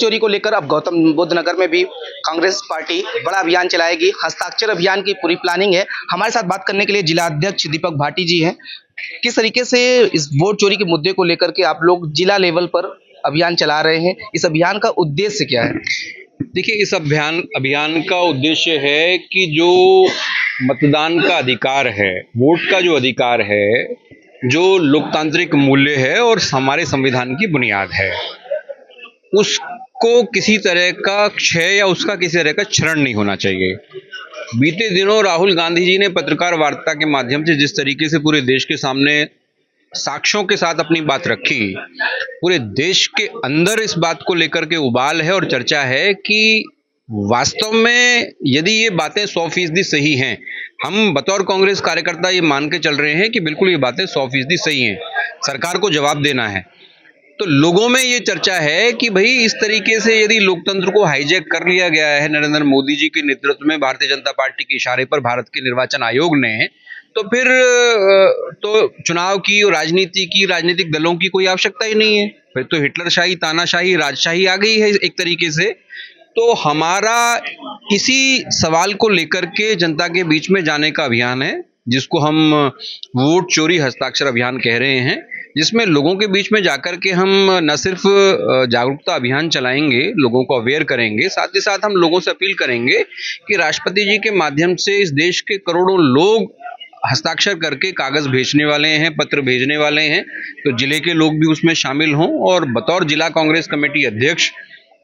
चोरी को लेकर अब गौतम बुद्ध नगर में भी कांग्रेस पार्टी बड़ा अभियान चलाएगी। हस्ताक्षर अभियान की पूरी प्लानिंग है। हमारे साथ बात करने के लिए जिला अध्यक्ष दीपक भाटी जी हैं। किस तरीके से इस वोट चोरी के मुद्दे को लेकर के आप लोग जिला लेवल पर अभियान चला रहे हैं, इस अभियान का उद्देश्य क्या है? देखिए, इस अभियान का उद्देश्य है कि जो मतदान का अधिकार है, वोट का जो अधिकार है, जो लोकतांत्रिक मूल्य है और हमारे संविधान की बुनियाद है, उसको किसी तरह का क्षय या उसका किसी तरह का क्षरण नहीं होना चाहिए। बीते दिनों राहुल गांधी जी ने पत्रकार वार्ता के माध्यम से जिस तरीके से पूरे देश के सामने साक्ष्यों के साथ अपनी बात रखी, पूरे देश के अंदर इस बात को लेकर के उबाल है और चर्चा है कि वास्तव में यदि ये बातें 100% सही हैं, हम बतौर कांग्रेस कार्यकर्ता ये मान के चल रहे हैं कि बिल्कुल ये बातें 100% सही हैं, सरकार को जवाब देना है। तो लोगों में ये चर्चा है कि भाई इस तरीके से यदि लोकतंत्र को हाईजैक कर लिया गया है नरेंद्र मोदी जी के नेतृत्व में, भारतीय जनता पार्टी के इशारे पर भारत के निर्वाचन आयोग ने, तो फिर तो चुनाव की और राजनीति की, राजनीतिक दलों की कोई आवश्यकता ही नहीं है। फिर तो हिटलरशाही, तानाशाही, राजशाही आ गई है एक तरीके से। तो हमारा इसी सवाल को लेकर के जनता के बीच में जाने का अभियान है, जिसको हम वोट चोरी हस्ताक्षर अभियान कह रहे हैं, जिसमें लोगों के बीच में जाकर के हम न सिर्फ जागरूकता अभियान चलाएंगे, लोगों को अवेयर करेंगे, साथ ही साथ हम लोगों से अपील करेंगे कि राष्ट्रपति जी के माध्यम से इस देश के करोड़ों लोग हस्ताक्षर करके कागज भेजने वाले हैं, पत्र भेजने वाले हैं, तो जिले के लोग भी उसमें शामिल हों। और बतौर जिला कांग्रेस कमेटी अध्यक्ष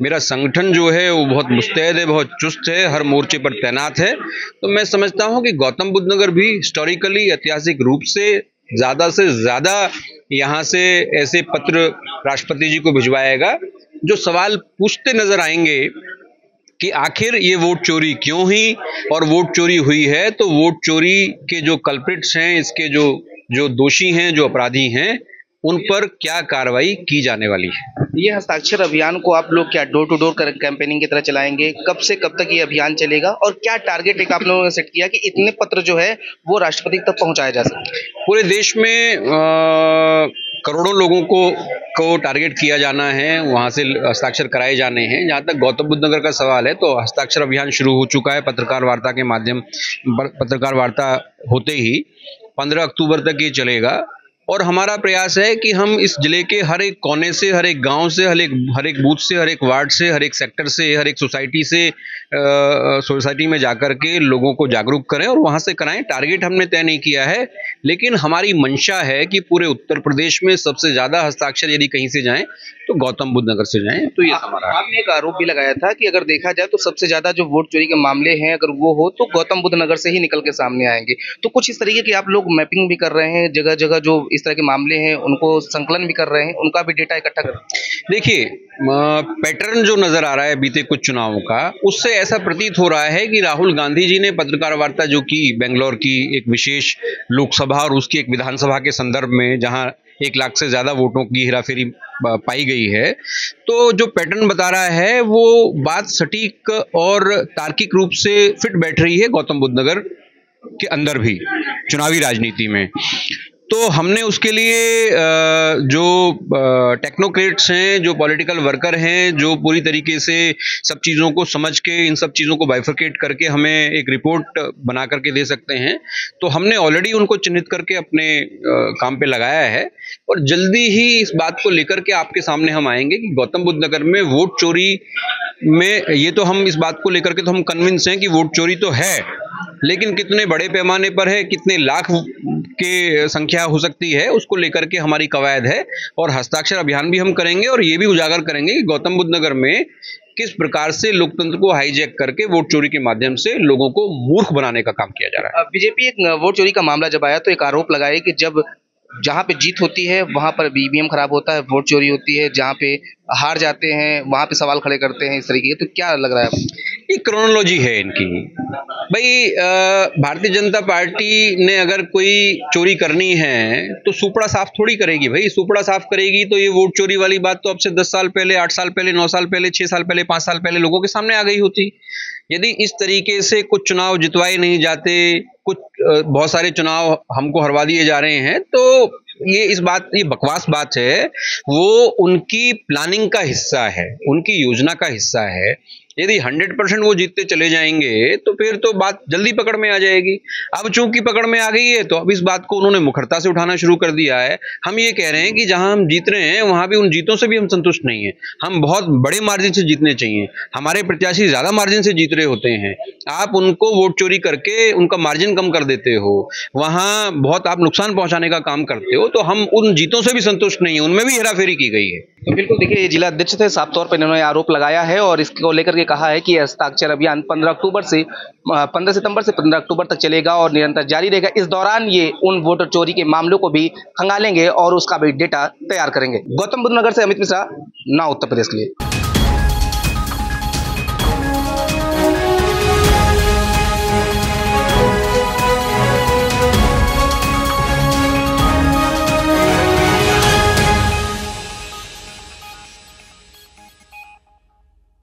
मेरा संगठन जो है वो बहुत मुस्तैद है, बहुत चुस्त है, हर मोर्चे पर तैनात है। तो मैं समझता हूं कि गौतम बुद्ध नगर भी हिस्टोरिकली, ऐतिहासिक रूप से ज्यादा यहाँ से ऐसे पत्र राष्ट्रपति जी को भिजवाएगा जो सवाल पूछते नजर आएंगे कि आखिर ये वोट चोरी क्यों हुई, और वोट चोरी हुई है तो वोट चोरी के जो कल्प्रिट्स हैं, इसके जो दोषी हैं, जो अपराधी हैं, उन पर क्या कार्रवाई की जाने वाली है। ये हस्ताक्षर अभियान को आप लोग क्या डोर टू डोर कैंपेनिंग की तरह चलाएंगे? कब से कब तक ये अभियान चलेगा और क्या टारगेट एक आप लोगों ने सेट किया कि इतने पत्र जो है वो राष्ट्रपति तक पहुंचाया जा सके? पूरे देश में करोड़ों लोगों को टारगेट किया जाना है, वहां से हस्ताक्षर कराए जाने हैं। जहां तक गौतम बुद्ध नगर का सवाल है तो हस्ताक्षर अभियान शुरू हो चुका है। पत्रकार वार्ता होते ही 15 अक्टूबर तक ये चलेगा और हमारा प्रयास है कि हम इस जिले के हर एक कोने से, हर एक गांव से, हर एक बूथ से, हर एक वार्ड से, हर एक सेक्टर से, हर एक सोसाइटी में जाकर के लोगों को जागरूक करें और वहां से कराएं। टारगेट हमने तय नहीं किया है, लेकिन हमारी मंशा है कि पूरे उत्तर प्रदेश में सबसे ज्यादा हस्ताक्षर यदि कहीं से जाएं तो गौतम बुद्ध नगर से जाएं। तो ये हमारा। आपने एक आरोप भी लगाया था कि अगर देखा जाए तो सबसे ज्यादा जो वोट चोरी के मामले हैं, अगर वो हो तो गौतम बुद्ध नगर से ही निकल के सामने आएंगे। तो कुछ इस तरीके की आप लोग मैपिंग भी कर रहे हैं, जगह जगह जो इस तरह के मामले हैं उनको संकलन भी कर रहे हैं, उनका भी डेटा इकट्ठा कर रहे हैं? देखिए, पैटर्न जो नजर आ रहा है बीते कुछ चुनावों का, उससे ऐसा प्रतीत हो रहा है कि राहुल गांधी जी ने पत्रकार वार्ता जो की बेंगलोर की एक विशेष लोकसभा और उसकी एक विधानसभा के संदर्भ में, जहां 1 लाख से ज्यादा वोटों की हेराफेरी पाई गई है, तो जो पैटर्न बता रहा है वो बात सटीक और तार्किक रूप से फिट बैठ रही है गौतम बुद्ध नगर के अंदर भी चुनावी राजनीति में। तो हमने उसके लिए जो टेक्नोक्रेट्स हैं, जो पॉलिटिकल वर्कर हैं, जो पूरी तरीके से सब चीज़ों को समझ के, इन सब चीज़ों को बाइफरकेट करके हमें एक रिपोर्ट बना करके दे सकते हैं, तो हमने ऑलरेडी उनको चिन्हित करके अपने काम पे लगाया है और जल्दी ही इस बात को लेकर के आपके सामने हम आएंगे कि गौतम बुद्ध नगर में वोट चोरी में, ये तो हम इस बात को लेकर के तो हम कन्विंस हैं कि वोट चोरी तो है, लेकिन कितने बड़े पैमाने पर है, कितने लाख के संख्या हो सकती है, उसको लेकर के हमारी कवायद है। और हस्ताक्षर अभियान भी हम करेंगे और ये भी उजागर करेंगे कि गौतम बुद्ध नगर में किस प्रकार से लोकतंत्र को हाईजैक करके वोट चोरी के माध्यम से लोगों को मूर्ख बनाने का काम किया जा रहा है। बीजेपी एक वोट चोरी का मामला जब आया तो एक आरोप लगाया कि जब जहाँ पे जीत होती है वहां पर ईवीएम खराब होता है, वोट चोरी होती है, जहाँ पे हार जाते हैं वहां पे सवाल खड़े करते हैं, इस तरीके के। तो क्या लग रहा है? ये क्रोनोलॉजी है इनकी। भाई, भारतीय जनता पार्टी ने अगर कोई चोरी करनी है तो सुपड़ा साफ थोड़ी करेगी। भाई, सुपड़ा साफ करेगी तो ये वोट चोरी वाली बात तो अब से 10 साल पहले, 8 साल पहले, 9 साल पहले, 6 साल पहले, 5 साल पहले लोगों के सामने आ गई होती। यदि इस तरीके से कुछ चुनाव जितवाए नहीं जाते, कुछ बहुत सारे चुनाव हमको हरवा दिए जा रहे हैं, तो ये बकवास बात है। वो उनकी प्लानिंग का हिस्सा है, उनकी योजना का हिस्सा है। यदि 100% वो जीतते चले जाएंगे तो फिर तो बात जल्दी पकड़ में आ जाएगी। अब चूंकि पकड़ में आ गई है तो अब इस बात को उन्होंने मुखरता से उठाना शुरू कर दिया है। हम ये कह रहे हैं कि जहां हम जीत रहे हैं वहां भी उन जीतों से भी हम संतुष्ट नहीं है। हम बहुत बड़े मार्जिन से जीतने चाहिए, हमारे प्रत्याशी ज्यादा मार्जिन से जीत रहे होते हैं। आप उनको वोट चोरी करके उनका मार्जिन कम कर देते हो, वहां बहुत आप नुकसान पहुंचाने का काम करते हो। तो हम उन जीतों से भी संतुष्ट नहीं है, उनमें भी हेराफेरी की गई है। तो बिल्कुल देखिए, ये जिला अध्यक्ष थे, साफ तौर पर इन्होंने आरोप लगाया है और इसको लेकर के कहा है कि हस्ताक्षर अभियान 15 सितंबर से 15 अक्टूबर तक चलेगा और निरंतर जारी रहेगा। इस दौरान ये उन वोटर चोरी के मामलों को भी खंगालेंगे और उसका भी डेटा तैयार करेंगे। गौतम बुद्ध नगर से अमित मिश्रा, ना उत्तर प्रदेश के लिए।